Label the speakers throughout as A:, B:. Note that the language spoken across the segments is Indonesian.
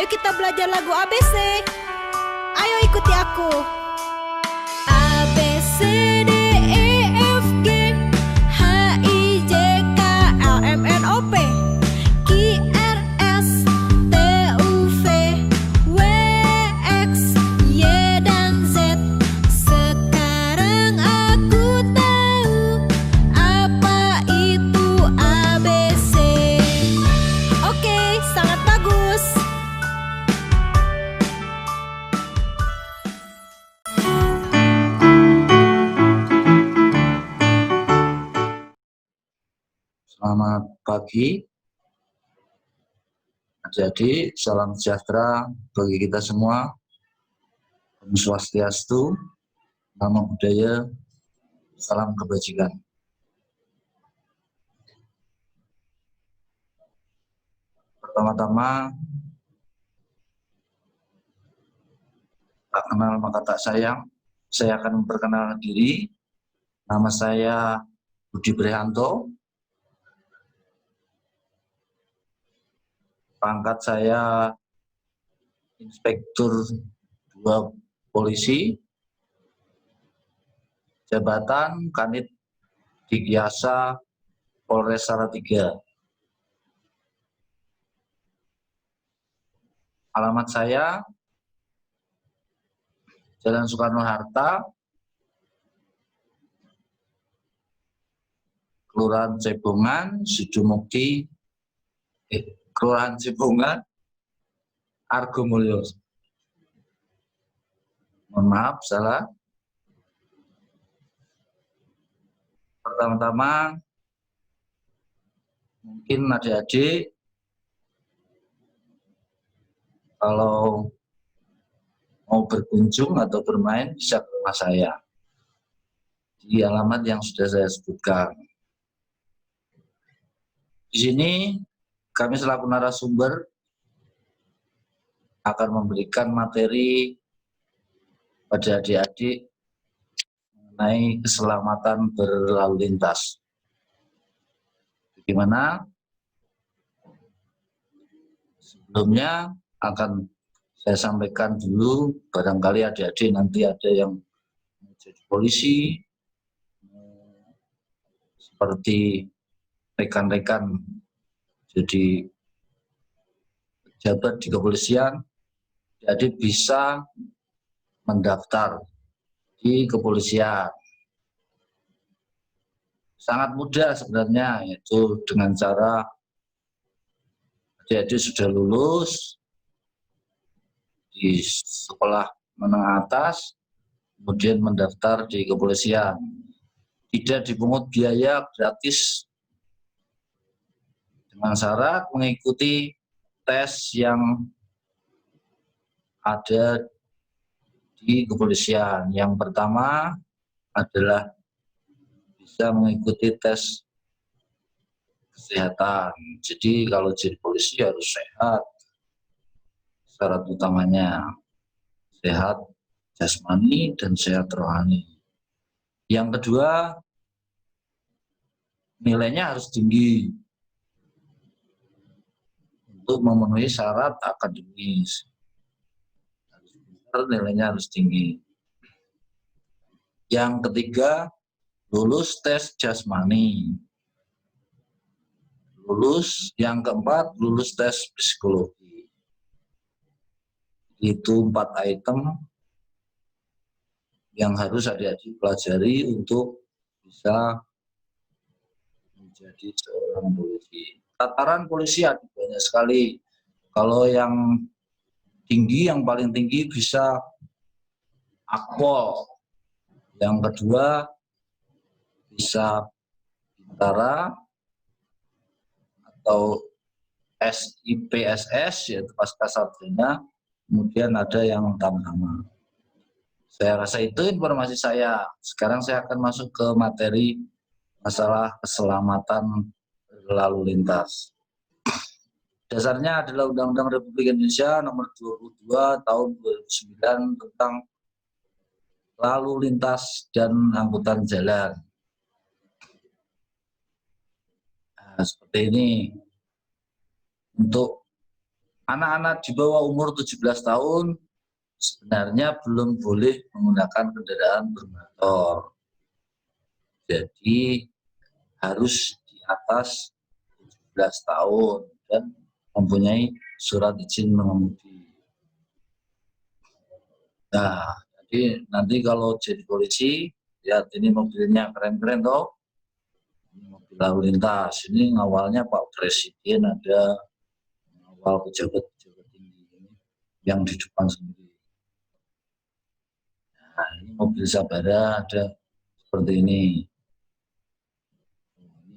A: kita belajar lagu ABC. Ayo ikuti aku. A B C D E F G H I J K L M N O P Q R S T U V W X Y dan Z. Sekarang aku tahu apa itu ABC. Oke, sangat bagus.
B: Selamat pagi, adik-adik. Salam sejahtera bagi kita semua. Om Swastiastu, Namo Buddhaya, salam kebajikan. Pertama-tama, tak kenal maka tak sayang. Saya akan memperkenalkan diri. Nama saya Budi Prihanto. Pangkat saya Inspektur 2 Polisi, jabatan Kanit Dikyasa Polres Salatiga. Alamat saya Jalan Soekarno-Hatta, Kelurahan Cebongan, Sudumukti, Kelurahan Cebongan, Argomulyo. Mohon maaf, salah. Pertama-tama, mungkin adik-adik kalau mau berkunjung atau bermain bisa ke rumah saya di alamat yang sudah saya sebutkan. Di sini kami selaku narasumber akan memberikan materi pada adik-adik mengenai keselamatan berlalu lintas. Bagaimana? Sebelumnya akan saya sampaikan dulu, barangkali adik-adik nanti ada yang menjadi polisi, seperti rekan-rekan jadi pejabat di kepolisian, jadi bisa mendaftar di kepolisian. Sangat mudah sebenarnya, yaitu dengan cara adik-adik sudah lulus di sekolah menengah atas, kemudian mendaftar di kepolisian. Tidak dipungut biaya, gratis, dengan syarat mengikuti tes yang ada di kepolisian. Yang pertama adalah bisa mengikuti tes kesehatan. Jadi kalau jadi polisi harus sehat. Syarat utamanya sehat jasmani dan sehat rohani. Yang kedua, nilainya harus tinggi untuk memenuhi syarat akademis. Nilainya harus tinggi. Yang ketiga, lulus tes jasmani. Yang keempat, lulus tes psikologi. Itu 4 item yang harus adik-adik pelajari untuk bisa menjadi seorang polisi. Tataran polisi ada banyak sekali. Kalau yang tinggi, yang paling tinggi bisa Akpol. Yang kedua bisa Bintara atau SIPSS, yaitu Pascasarjana. Kemudian ada yang Tamtama. Saya rasa itu informasi saya. Sekarang saya akan masuk ke materi masalah keselamatan berlalu lintas. Dasarnya adalah Undang-Undang Republik Indonesia Nomor 22 Tahun 2009 tentang lalu lintas dan angkutan jalan. Nah, seperti ini. Untuk Anak-anak di bawah umur 17 tahun sebenarnya belum boleh menggunakan kendaraan bermotor. Jadi harus di atas 17 tahun dan mempunyai surat izin mengemudi. Nah, jadi nanti kalau jadi polisi, lihat ini mobilnya keren-keren toh. Ini mobil lalu lintas. Ini ngawalnya Pak Presiden, ada ngawal pejabat-pejabat tinggi ini yang di depan sendiri. Nah, ini mobil Sabara ada seperti ini.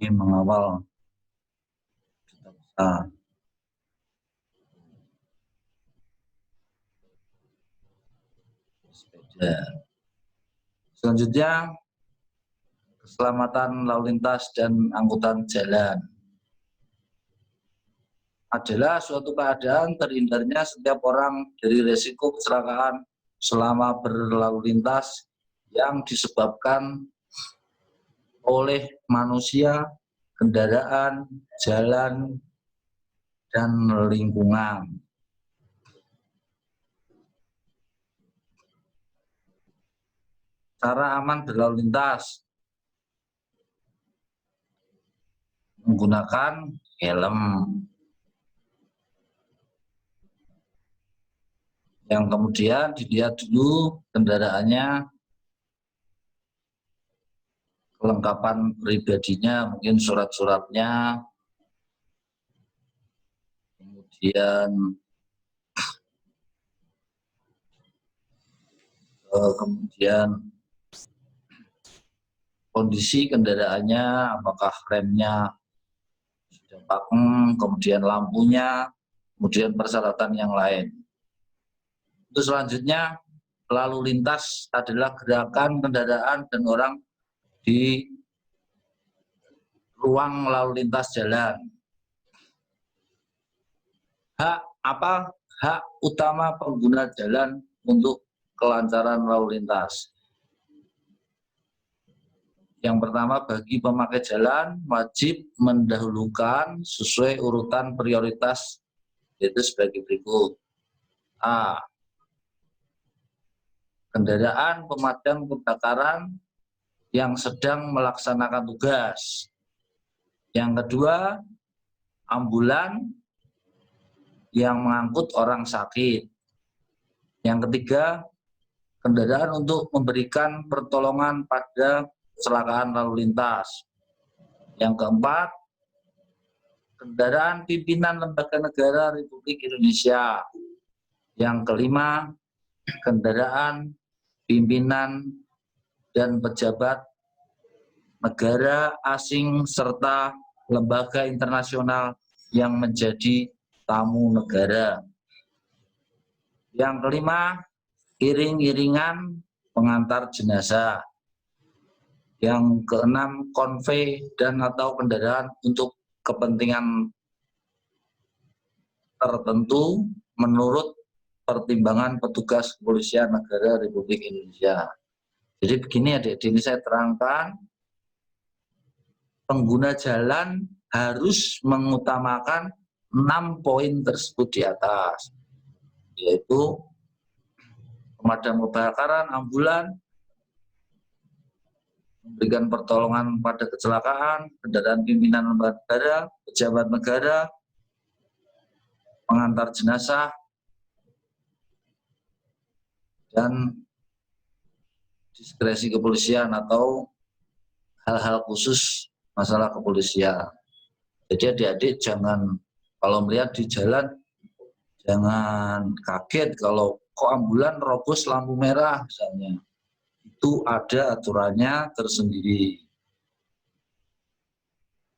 B: Ini mengawal duta besar. Sepeda. Selanjutnya, keselamatan lalu lintas dan angkutan jalan adalah suatu keadaan terhindarnya setiap orang dari resiko kecelakaan selama berlalu lintas yang disebabkan oleh manusia, kendaraan, jalan, dan lingkungan. Cara aman berlalu lintas menggunakan helm. Yang kemudian dilihat dulu kendaraannya, kelengkapan pribadinya, mungkin surat-suratnya, kemudian kondisi kendaraannya, apakah remnya sudah pakem, kemudian lampunya, kemudian persyaratan yang lain. Itu selanjutnya, lalu lintas adalah gerakan kendaraan dan orang di ruang lalu lintas jalan. Hak utama pengguna jalan untuk kelancaran lalu lintas. Yang pertama, bagi pemakai jalan wajib mendahulukan sesuai urutan prioritas, yaitu sebagai berikut. A. Kendaraan pemadam kebakaran yang sedang melaksanakan tugas. Yang kedua, ambulan yang mengangkut orang sakit. Yang ketiga, kendaraan untuk memberikan pertolongan pada kecelakaan lalu lintas. Yang keempat, kendaraan pimpinan lembaga negara Republik Indonesia. Yang kelima, kendaraan pimpinan dan pejabat negara asing serta lembaga internasional yang menjadi tamu negara. Yang kelima, iring-iringan pengantar jenazah. Yang keenam, konvoi dan atau kendaraan untuk kepentingan tertentu menurut pertimbangan petugas kepolisian negara Republik Indonesia. Jadi begini adik-adik, ini saya terangkan, pengguna jalan harus mengutamakan 6 poin tersebut di atas, yaitu pemadam kebakaran, ambulan, memberikan pertolongan pada kecelakaan, kendaraan pimpinan lembaga negara, pejabat negara, pengantar jenazah, dan diskresi kepolisian atau hal-hal khusus masalah kepolisian. Jadi adik-adik jangan, kalau melihat di jalan, jangan kaget kalau kok ambulan robos lampu merah misalnya. Itu ada aturannya tersendiri.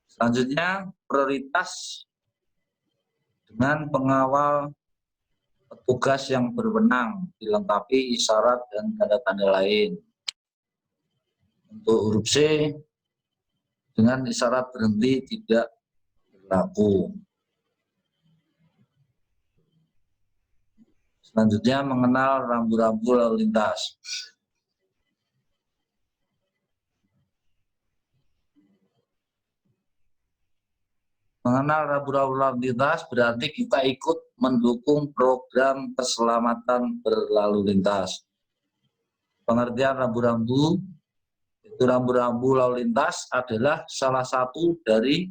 B: Selanjutnya, prioritas dengan pengawal petugas yang berwenang, dilengkapi isyarat dan tanda-tanda lain. Untuk huruf C, dengan isyarat berhenti tidak berlaku. Selanjutnya, mengenal rambu-rambu lalu lintas. Mengenal rambu-rambu lalu lintas berarti kita ikut mendukung program keselamatan berlalu lintas. Pengertian rambu-rambu, itu rambu-rambu lalu lintas adalah salah satu dari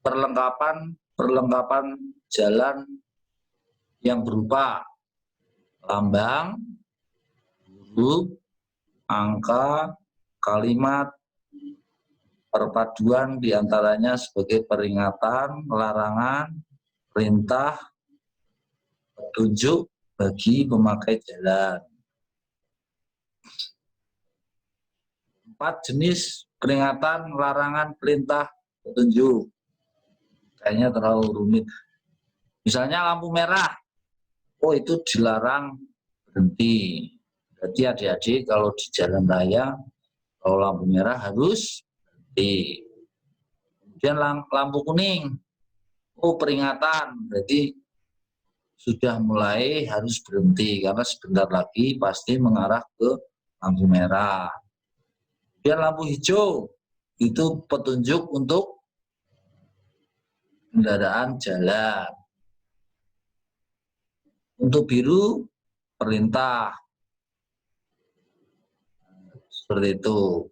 B: perlengkapan jalan yang berupa lambang, huruf, angka, kalimat, perpaduan diantaranya sebagai peringatan, larangan, perintah, petunjuk bagi pemakai jalan. 4 jenis peringatan, larangan, perintah, petunjuk. Kayaknya terlalu rumit. Misalnya lampu merah, oh itu dilarang berhenti. Berarti adik-adik kalau di jalan raya, kalau lampu merah harus berhenti. Kemudian lampu kuning, oh peringatan, berarti sudah mulai harus berhenti karena sebentar lagi pasti mengarah ke lampu merah. Kemudian lampu hijau, itu petunjuk untuk kendaraan jalan. Untuk biru, perintah. Seperti itu.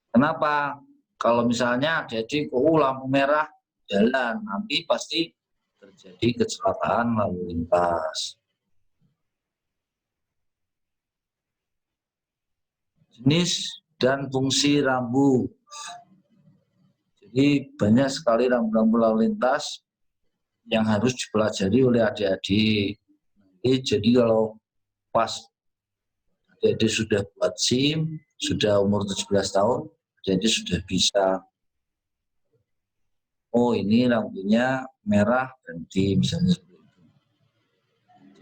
B: Kenapa? Kalau misalnya jadi lampu merah jalan, nanti pasti terjadi kecelakaan lalu lintas. Jenis dan fungsi rambu. Jadi banyak sekali rambu-rambu lalu lintas yang harus dipelajari oleh adik-adik. Jadi kalau pas adik-adik sudah buat SIM, sudah umur 17 tahun, jadi sudah bisa. Oh ini lampunya merah berhenti misalnya seperti itu.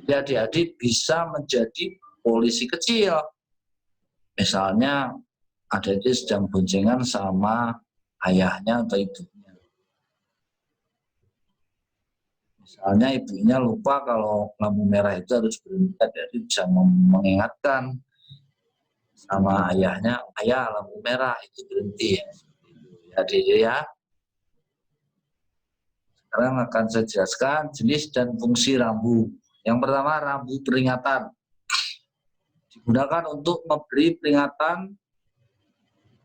B: Jadi adik-adik bisa menjadi polisi kecil. Misalnya adik-adik sedang boncengan sama ayahnya atau ibunya. Misalnya ibunya lupa kalau lampu merah itu harus berhenti, adik-adik bisa mengingatkan sama ayahnya, ayah lampu merah itu berhenti ya. Adik-adik ya. Sekarang akan saya jelaskan jenis dan fungsi rambu. Yang pertama, rambu peringatan. Digunakan untuk memberi peringatan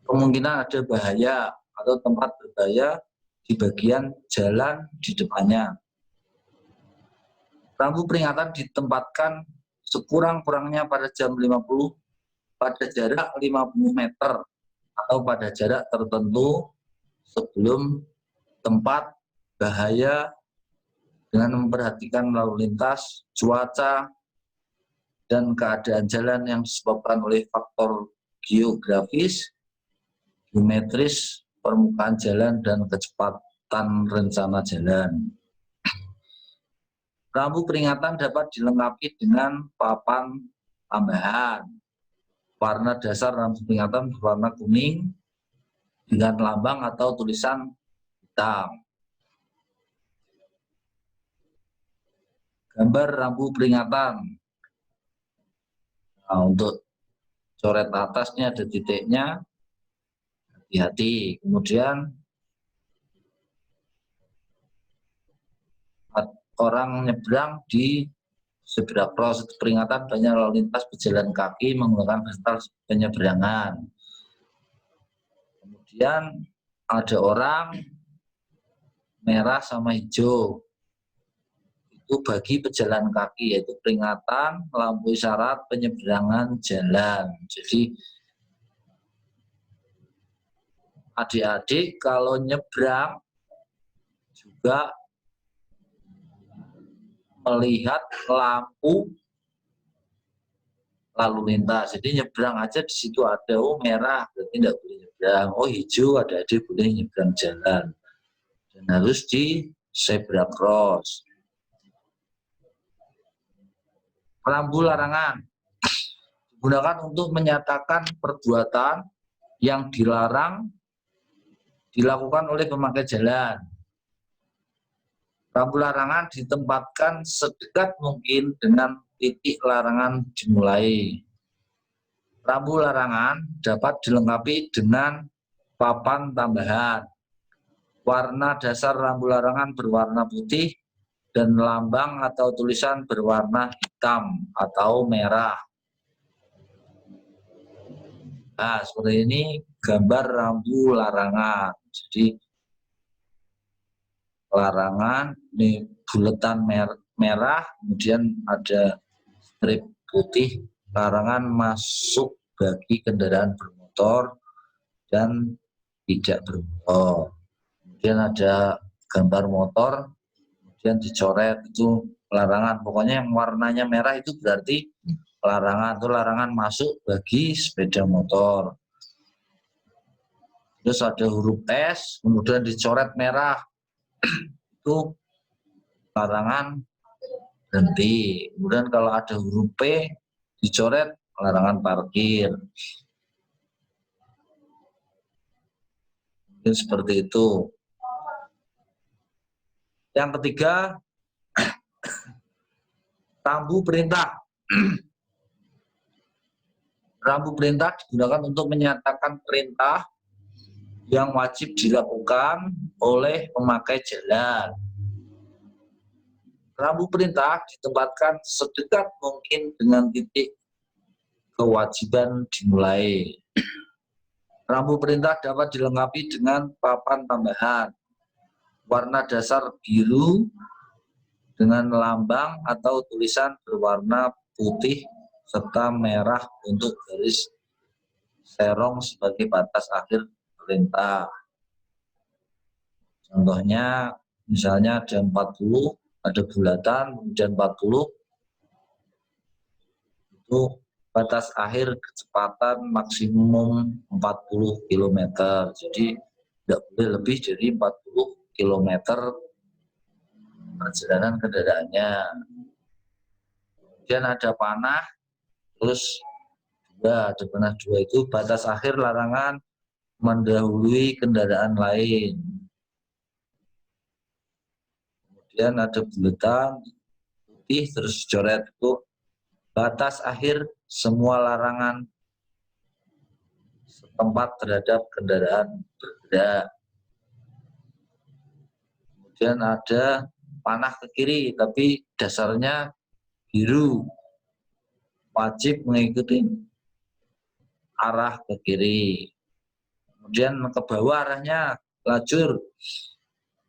B: kemungkinan ada bahaya atau tempat berbahaya di bagian jalan di depannya. Rambu peringatan ditempatkan sekurang-kurangnya pada jam 50 pada jarak 50 meter atau pada jarak tertentu sebelum tempat bahaya dengan memperhatikan lalu lintas, cuaca, dan keadaan jalan yang disebabkan oleh faktor geografis, geometris, permukaan jalan, dan kecepatan rencana jalan. Rambu peringatan dapat dilengkapi dengan papan tambahan. Warna dasar rambu peringatan berwarna kuning dengan lambang atau tulisan hitam. Gambar rambu peringatan. Nah, untuk coret atasnya ada titiknya, hati-hati. Kemudian orang nyebrang di zebra cross, peringatan banyak lalu lintas pejalan kaki menggunakan fasilitas penyeberangan. Kemudian ada orang merah sama hijau. Itu bagi pejalan kaki, yaitu peringatan, lampu isyarat, penyeberangan jalan. Jadi adik-adik kalau nyebrang juga melihat lampu lalu lintas. Jadi nyebrang aja di situ ada, oh merah berarti tidak boleh nyebrang, oh hijau adik-adik boleh nyebrang jalan. Dan harus di zebra cross. Rambu larangan digunakan untuk menyatakan perbuatan yang dilarang dilakukan oleh pemakai jalan. Rambu larangan ditempatkan sedekat mungkin dengan titik larangan dimulai. Rambu larangan dapat dilengkapi dengan papan tambahan. warna dasar rambu larangan berwarna putih, dan lambang atau tulisan berwarna hitam atau merah. Nah, seperti ini gambar rambu larangan. Jadi larangan ini buletan merah, kemudian ada strip putih, larangan masuk bagi kendaraan bermotor dan tidak bermotor. Kemudian ada gambar motor, kemudian dicoret itu larangan. Pokoknya yang warnanya merah itu berarti larangan, itu larangan masuk bagi sepeda motor. Terus ada huruf S, kemudian dicoret merah, itu larangan berhenti. Kemudian kalau ada huruf P dicoret, larangan parkir. Mungkin seperti itu. Yang ketiga, rambu perintah. Rambu perintah digunakan untuk menyatakan perintah yang wajib dilakukan oleh pemakai jalan. Rambu perintah ditempatkan sedekat mungkin dengan titik kewajiban dimulai. Rambu perintah dapat dilengkapi dengan papan tambahan warna dasar biru dengan lambang atau tulisan berwarna putih serta merah untuk garis serong sebagai batas akhir perintah. Contohnya misalnya ada 40, ada bulatan, kemudian 40, itu batas akhir kecepatan maksimum 40 km. Jadi tidak boleh lebih dari 40 km perjalanan kendaraannya. Kemudian ada panah, terus ada panah 2 itu batas akhir larangan mendahului kendaraan lain. Kemudian ada buletan putih terus dicoret itu batas akhir semua larangan setempat terhadap kendaraan bergerak. Kemudian ada panah ke kiri tapi dasarnya biru, wajib mengikuti arah ke kiri. Kemudian ke bawah arahnya lajur,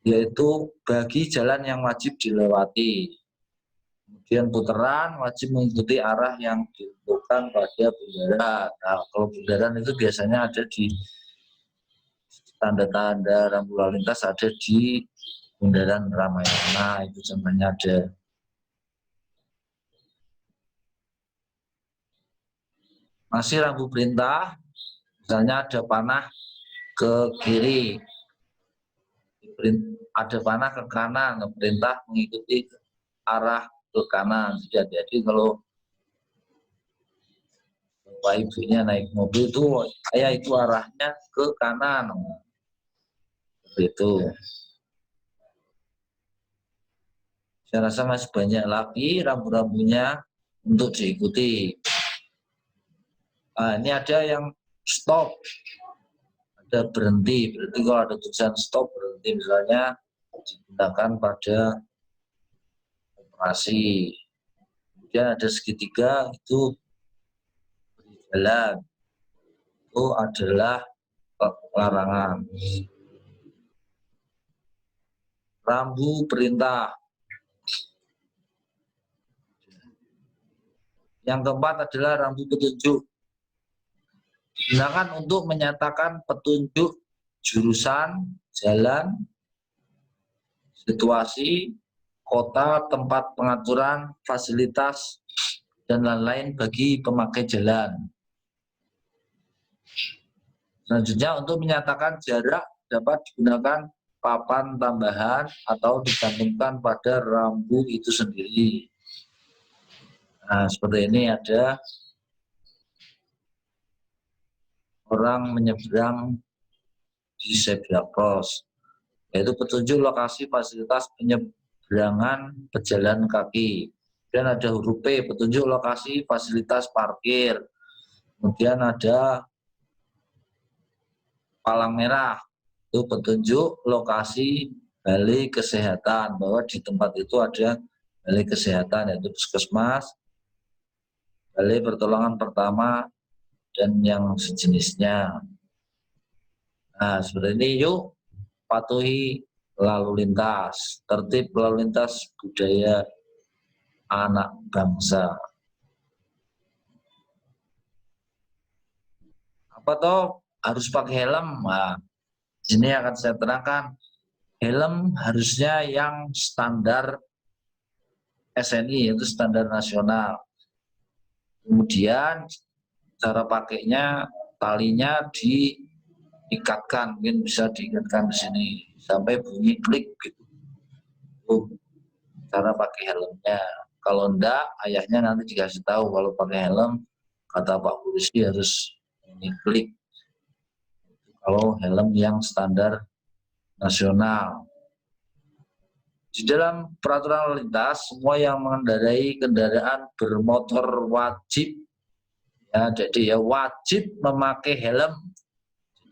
B: yaitu bagi jalan yang wajib dilewati. Kemudian putaran wajib mengikuti arah yang ditentukan pada bundaran. Nah, kalau bundaran itu biasanya ada di tanda-tanda rambu lalu lintas, ada di bundaran Ramayana, itu contohnya ada. Masih rambu perintah, misalnya ada panah ke kiri, ada panah ke kanan, perintah mengikuti arah ke kanan. Jadi kalau bapak ibunya naik mobil itu, saya itu arahnya ke kanan, itu. Saya rasa masih banyak lagi rambu-rambunya untuk diikuti. Nah, ini ada yang stop, ada berhenti. Berarti kalau ada tulisan stop berhenti misalnya digunakan pada operasi. Kemudian ada segitiga itu berjalan, itu adalah larangan. Rambu perintah. Yang keempat adalah rambu petunjuk. Digunakan untuk menyatakan petunjuk jurusan, jalan, situasi, kota, tempat pengaturan, fasilitas, dan lain-lain bagi pemakai jalan. Selanjutnya, untuk menyatakan jarak dapat digunakan papan tambahan atau dicantumkan pada rambu itu sendiri. Nah, seperti ini ada orang menyeberang di zebra cross, yaitu petunjuk lokasi fasilitas penyeberangan pejalan kaki. Dan ada huruf P, petunjuk lokasi fasilitas parkir. Kemudian ada palang merah, itu petunjuk lokasi balai kesehatan, bahwa di tempat itu ada balai kesehatan, yaitu puskesmas, balai pertolongan pertama, dan yang sejenisnya. Nah, seperti ini yuk patuhi lalu lintas, tertib lalu lintas budaya anak bangsa. Apa toh harus pakai helm? Nah, ini akan saya terangkan. Helm harusnya yang standar SNI, yaitu standar nasional. Kemudian cara pakainya, talinya diikatkan, mungkin bisa diikatkan di sini sampai bunyi klik gitu. Cara pakai helmnya. Kalau enggak, ayahnya nanti dikasih tahu kalau pakai helm, kata Pak Polisi harus bunyi klik. Kalau helm yang standar nasional. Di dalam peraturan lalu lintas, semua yang mengendarai kendaraan bermotor wajib, ya, jadi ya wajib memakai helm.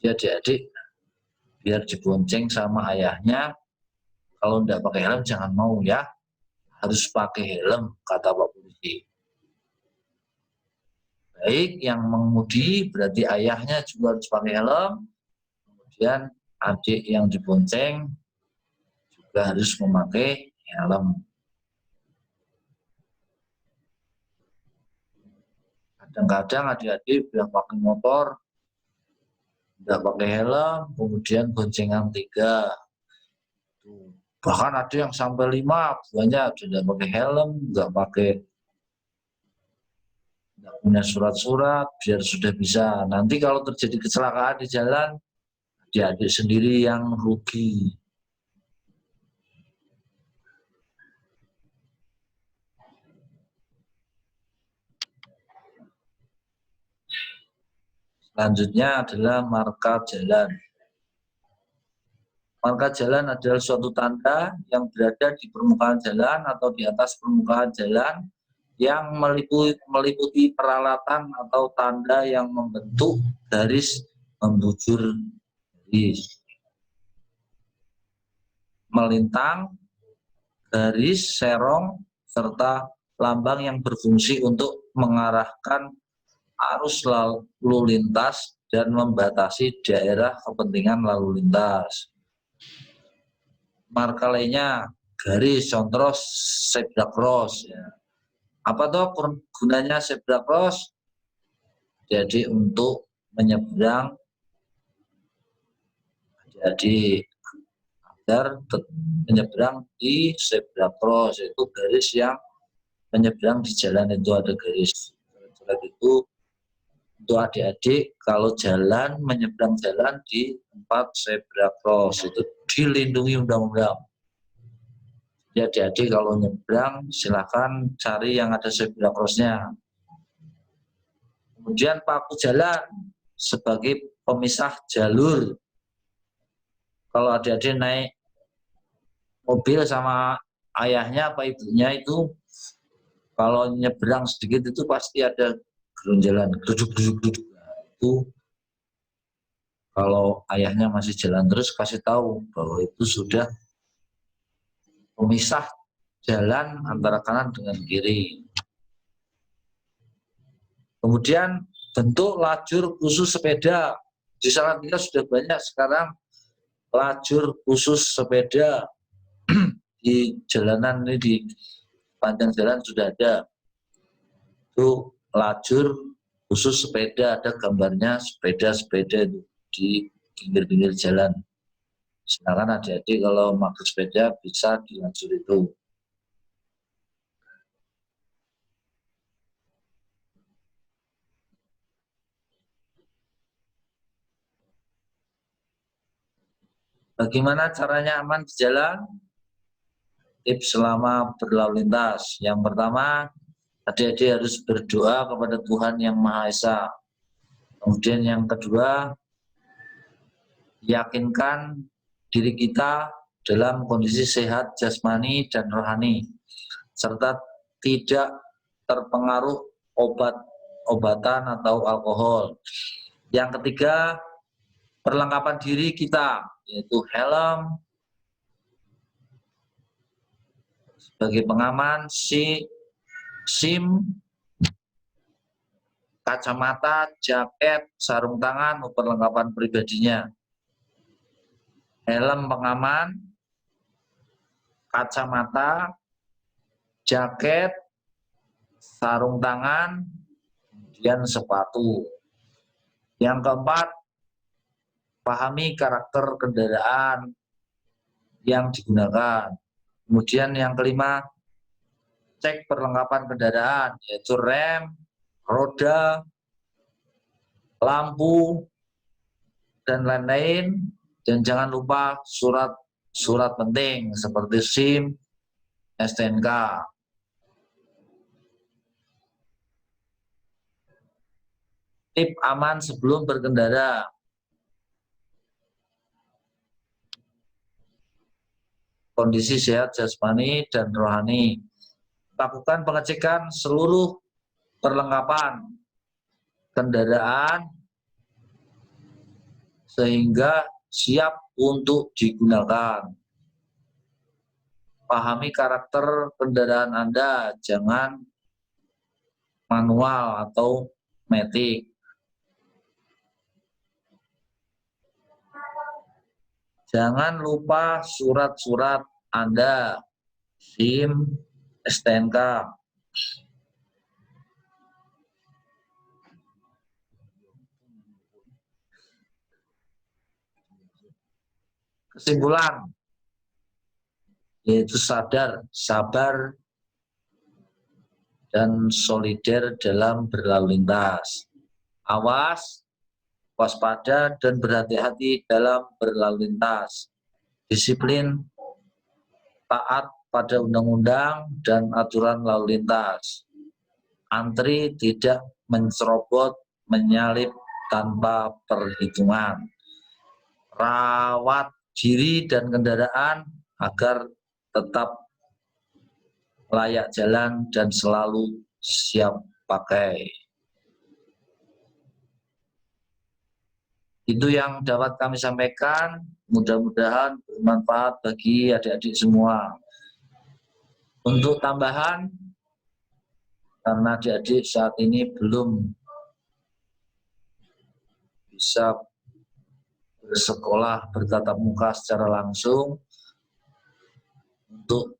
B: Jadi adik-adik biar dibonceng sama ayahnya, kalau tidak pakai helm jangan mau ya, harus pakai helm, kata Pak Polisi. Baik yang mengemudi berarti ayahnya juga harus pakai helm, kemudian adik yang dibonceng juga harus memakai helm. Kadang-kadang adik-adik yang pakai motor tidak pakai helm, kemudian boncengan 3. Bahkan ada yang sampai 5, banyak tidak pakai helm, tidak punya surat-surat, biar sudah bisa. Nanti kalau terjadi kecelakaan di jalan, adik-adik sendiri yang rugi. Selanjutnya adalah marka jalan. Marka jalan adalah suatu tanda yang berada di permukaan jalan atau di atas permukaan jalan yang meliputi peralatan atau tanda yang membentuk garis membujur garis, melintang, garis, serong, serta lambang yang berfungsi untuk mengarahkan arus lalu lintas dan membatasi daerah kepentingan lalu lintas. Marka lainnya garis, contoh zebra cross. Ya. Apa toh gunanya zebra cross? Jadi untuk menyeberang, jadi agar menyeberang di zebra cross, itu garis yang menyeberang di jalan itu ada garis. Itu untuk adik-adik kalau jalan menyeberang jalan di tempat zebra cross itu dilindungi undang-undang. Jadi adik-adik kalau nyebrang silakan cari yang ada zebra cross-nya. Kemudian paku jalan sebagai pemisah jalur. Kalau adik-adik naik mobil sama ayahnya apa ibunya itu, kalau nyebrang sedikit itu pasti ada gerunjalan, geruduk-geruduk. Itu kalau ayahnya masih jalan terus kasih tahu bahwa itu sudah pemisah jalan antara kanan dengan kiri. Kemudian bentuk lajur khusus sepeda. Di Salatiga sudah banyak sekarang lajur khusus sepeda di jalanan ini, di panjang jalan sudah ada. Itu lajur khusus sepeda, ada gambarnya sepeda-sepeda di pinggir-pinggir jalan. Sedangkan adik-adik kalau pakai sepeda bisa di lajur itu. Bagaimana caranya aman di jalan? Tips selama berlalu lintas. Yang pertama, adik-adik harus berdoa kepada Tuhan Yang Maha Esa. Kemudian yang kedua, yakinkan diri kita dalam kondisi sehat jasmani dan rohani, serta tidak terpengaruh obat-obatan atau alkohol. Yang ketiga, perlengkapan diri kita, yaitu helm sebagai pengaman, SIM, kacamata, jaket, sarung tangan, perlengkapan pribadinya. Helm pengaman, kacamata, jaket, sarung tangan, kemudian sepatu. Yang keempat, pahami karakter kendaraan yang digunakan. Kemudian yang kelima, cek perlengkapan kendaraan, yaitu rem, roda, lampu, dan lain-lain. Dan jangan lupa surat penting seperti SIM, STNK. Tip aman sebelum berkendara. Kondisi sehat jasmani dan rohani. Lakukan pengecekan seluruh perlengkapan kendaraan sehingga siap untuk digunakan. Pahami karakter kendaraan Anda, jangan manual atau matic. Jangan lupa surat-surat Anda, SIM, STNK. Kesimpulan, yaitu sadar, sabar, dan solider dalam berlalu lintas. Awas, waspada, dan berhati-hati dalam berlalu lintas. Disiplin, taat pada undang-undang dan aturan lalu lintas. Antri tidak mencerobot, menyalip tanpa perhitungan. Rawat diri dan kendaraan agar tetap layak jalan dan selalu siap pakai. Itu yang dapat kami sampaikan, mudah-mudahan bermanfaat bagi adik-adik semua. Untuk tambahan, karena adik-adik saat ini belum bisa bersekolah bertatap muka secara langsung, untuk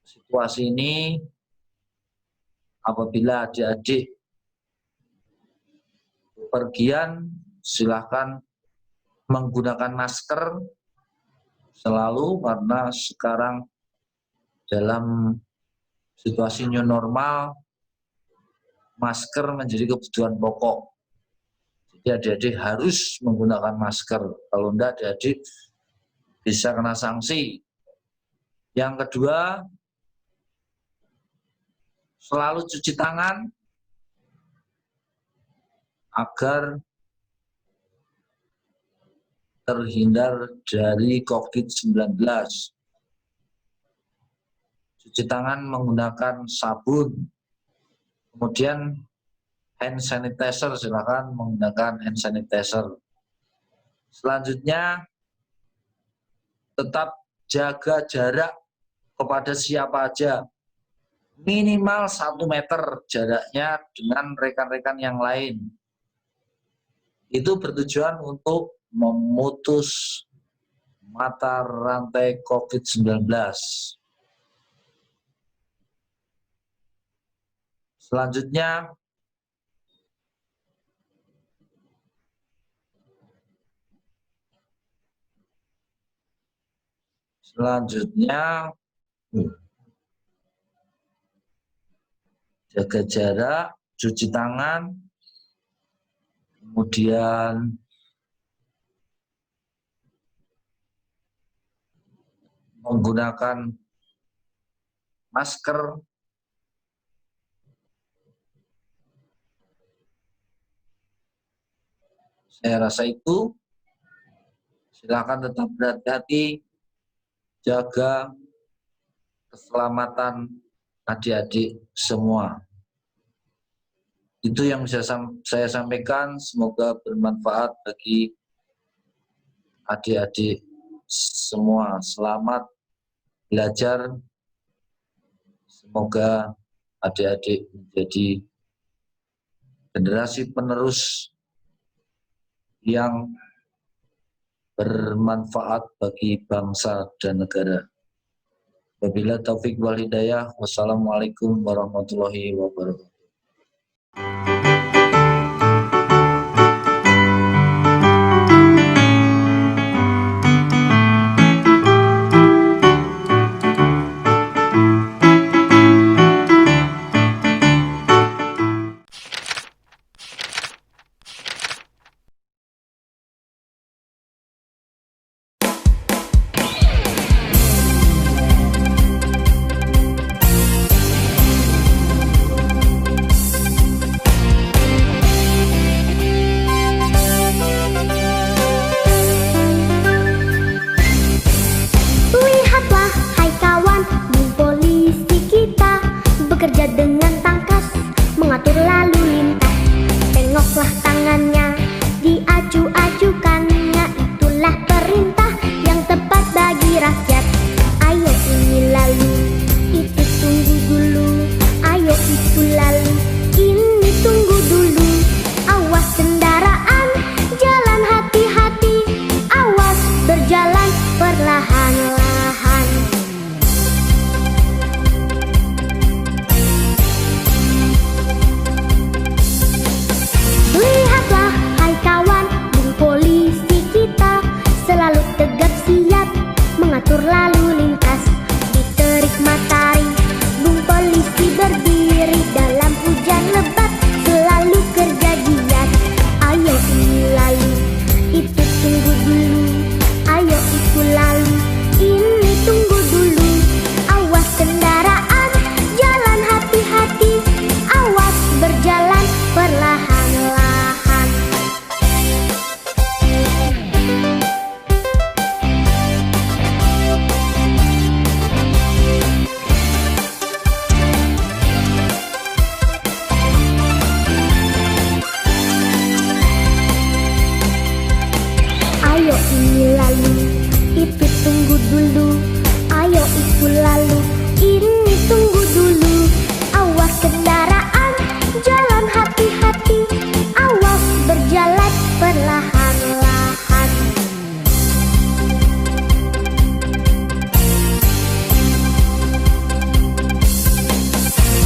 B: situasi ini apabila adik-adik bepergian, silakan menggunakan masker selalu, karena sekarang dalam situasi new normal, masker menjadi kebutuhan pokok. Jadi adik-adik harus menggunakan masker. Kalau enggak, adik-adik bisa kena sanksi. Yang kedua, selalu cuci tangan agar terhindar dari COVID-19. Cuci tangan menggunakan sabun. Kemudian hand sanitizer, silakan menggunakan hand sanitizer. Selanjutnya, tetap jaga jarak kepada siapa aja. Minimal 1 meter jaraknya dengan rekan-rekan yang lain. Itu bertujuan untuk memutus mata rantai COVID-19. Selanjutnya, jaga jarak, cuci tangan, kemudian menggunakan masker. Saya rasa itu. Silakan tetap berhati-hati, jaga keselamatan adik-adik semua. Itu yang bisa saya sampaikan, semoga bermanfaat bagi adik-adik semua. Selamat belajar, semoga adik-adik menjadi generasi penerus yang bermanfaat bagi bangsa dan negara. Wabillahi taufik wal hidayah. Wassalamualaikum warahmatullahi wabarakatuh.
A: Lihatlah hai kawan, Bung polisi kita bekerja dengan tangkas mengatur lalu lintas. Tengoklah tangannya, diaju-ajukannya, itulah perintah yang tepat bagi rakyat. Ayo ini lalu, itu tunggu dulu. Ayo itu lalu, ini tunggu dulu. Awas kendaraan, jalan hati-hati. Awas berjalan perlahan-lahan. Lihatlah hai kawan, Bung polisi kita selalu tegap siap mengatur lalu lintas. Di terik matahari, Bung polisi berdiri dalam hujan lebat, selalu kerja giat. Ayo ini lalu, itu tunggu dulu. Ayo itu lalu, ini tunggu dulu. Awas kendaraan, jalan hati-hati. Awas berjalan perlahan-lahan. Ayo ini lalu, itu tunggu dulu. Ayo itu lalu, ini tunggu dulu. Awas kendaraan, jalan hati-hati. Awas berjalan perlahan-lahan.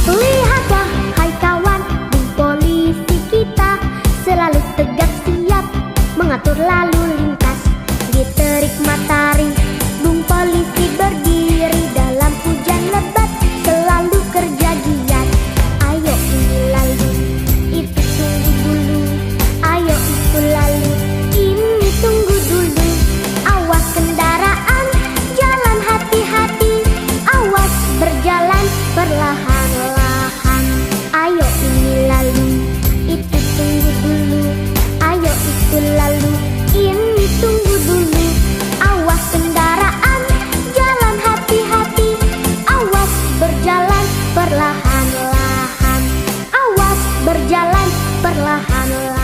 A: Lihatlah hai kawan, Bung polisi kita selalu tegap siap mengatur lalu lintas. Di terik matahari, Bung polisi berdiri dalam hujan lebat, selalu kerja giat. Ayo ini lalu, itu tunggu dulu. Ayo itu lalu, ini tunggu dulu. Awas kendaraan, jalan hati-hati. Awas berjalan perlahan-lahan. Ayo ini lalu, itu tunggu dulu. Ayo itu lalu, ini tunggu dulu. Awas kendaraan, jalan hati-hati. Awas berjalan perlahan-lahan. Awas berjalan perlahan-lahan.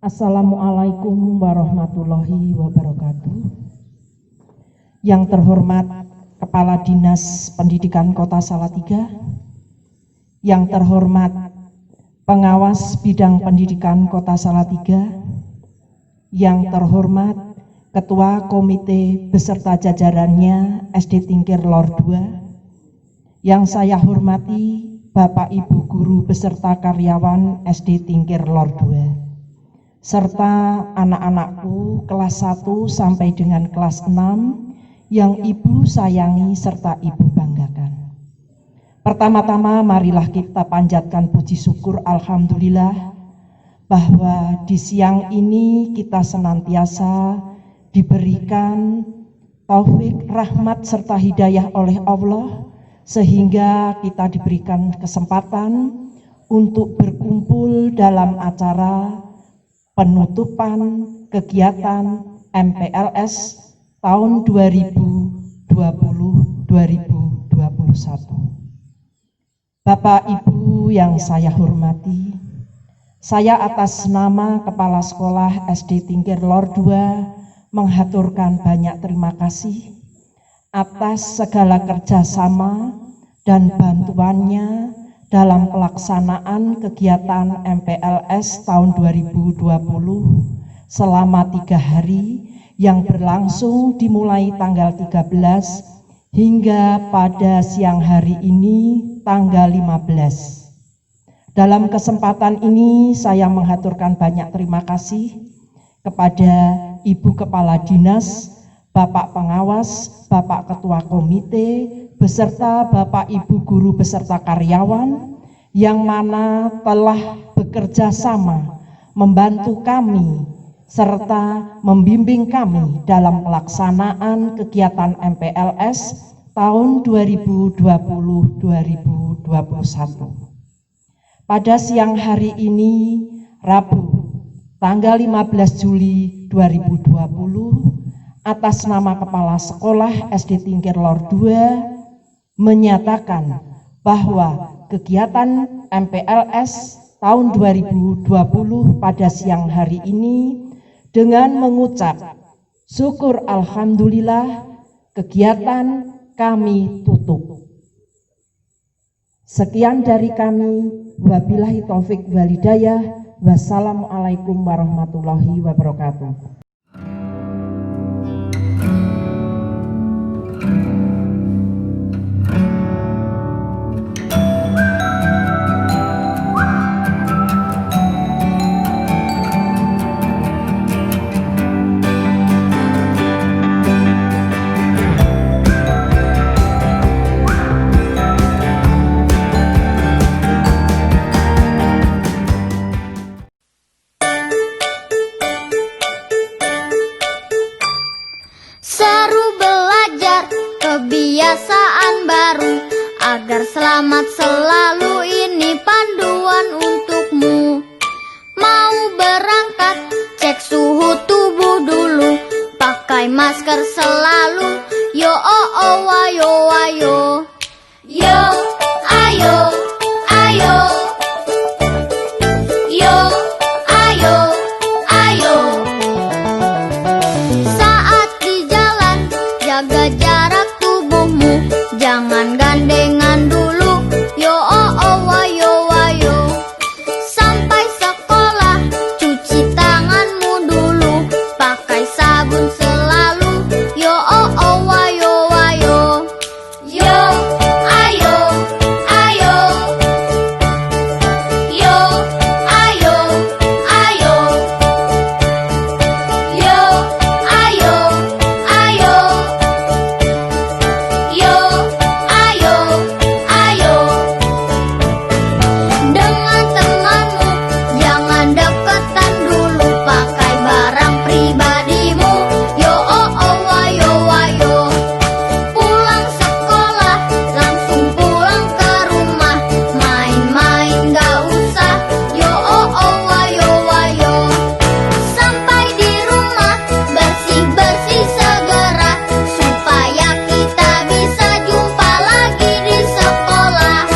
C: Assalamualaikum warahmatullahi wabarakatuh. Yang terhormat Kepala Dinas Pendidikan Kota Salatiga, yang terhormat Pengawas Bidang Pendidikan Kota Salatiga, yang terhormat Ketua Komite beserta jajarannya SD Tingkir Lor 2, yang saya hormati Bapak Ibu Guru beserta karyawan SD Tingkir Lor 2, serta anak-anakku kelas 1 sampai dengan kelas 6 yang Ibu sayangi serta Ibu banggakan. Pertama-tama marilah kita panjatkan puji syukur alhamdulillah bahwa di siang ini kita senantiasa diberikan taufik, rahmat serta hidayah oleh Allah sehingga kita diberikan kesempatan untuk berkumpul dalam acara penutupan kegiatan MPLS tahun 2020-2021. Bapak Ibu yang saya hormati, saya atas nama Kepala Sekolah SD Tingkir Lor 2 menghaturkan banyak terima kasih atas segala kerjasama dan bantuannya dalam pelaksanaan kegiatan MPLS tahun 2020 selama 3 hari yang berlangsung dimulai tanggal 13 hingga pada siang hari ini tanggal 15. Dalam kesempatan ini saya menghaturkan banyak terima kasih kepada Ibu Kepala Dinas, Bapak Pengawas, Bapak Ketua Komite, beserta Bapak Ibu Guru beserta karyawan yang mana telah bekerja sama membantu kami serta membimbing kami dalam pelaksanaan kegiatan MPLS tahun 2020-2021. Pada siang hari ini, Rabu, tanggal 15 Juli 2020, atas nama Kepala Sekolah SD Tingkir Lor 2 menyatakan bahwa kegiatan MPLS tahun 2020 pada siang hari ini dengan mengucap syukur alhamdulillah kegiatan kami tutup. Sekian dari kami, wabillahi taufik wal hidayah, wassalamualaikum warahmatullahi wabarakatuh.
D: Seru belajar kebiasaan baru agar selamat selalu, ini panduan untukmu. Mau berangkat cek suhu tubuh dulu, pakai masker selalu. Yo oh oh wayo wayo, yo ayo ayo, yo ayo ayo. Jaga jarak tubuhmu, jangan gandengan dulu. Yo oh oh wayo wayo. Sampai sekolah cuci tanganmu dulu, pakai sabun selalu. Yo oh oh wayo wayo. Yo ayo ayo, yo ayo ayo, yo ayo ayo. Yo, ayo, ayo. Dengan temanmu jangan deketan dulu, pakai barang pribadimu. Yo oh oh wayo wayo. Pulang sekolah langsung pulang ke rumah, main-main gak usah. Yo oh oh wayo wayo. Sampai di rumah bersih-bersih segera, supaya kita bisa jumpa lagi di sekolah.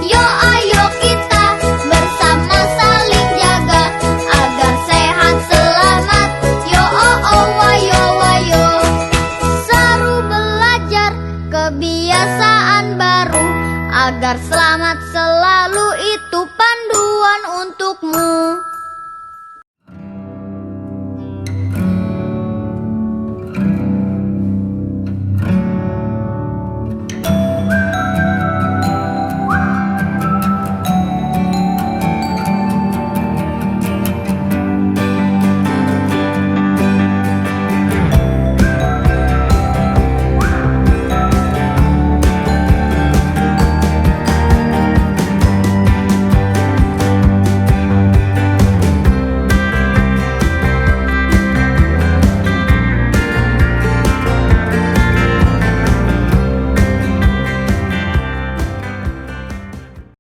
D: Yo ayo kita bersama saling jaga agar sehat selamat. Yo oh oh wayo wayo. Seru belajar kebiasaan baru agar selamat selalu, itu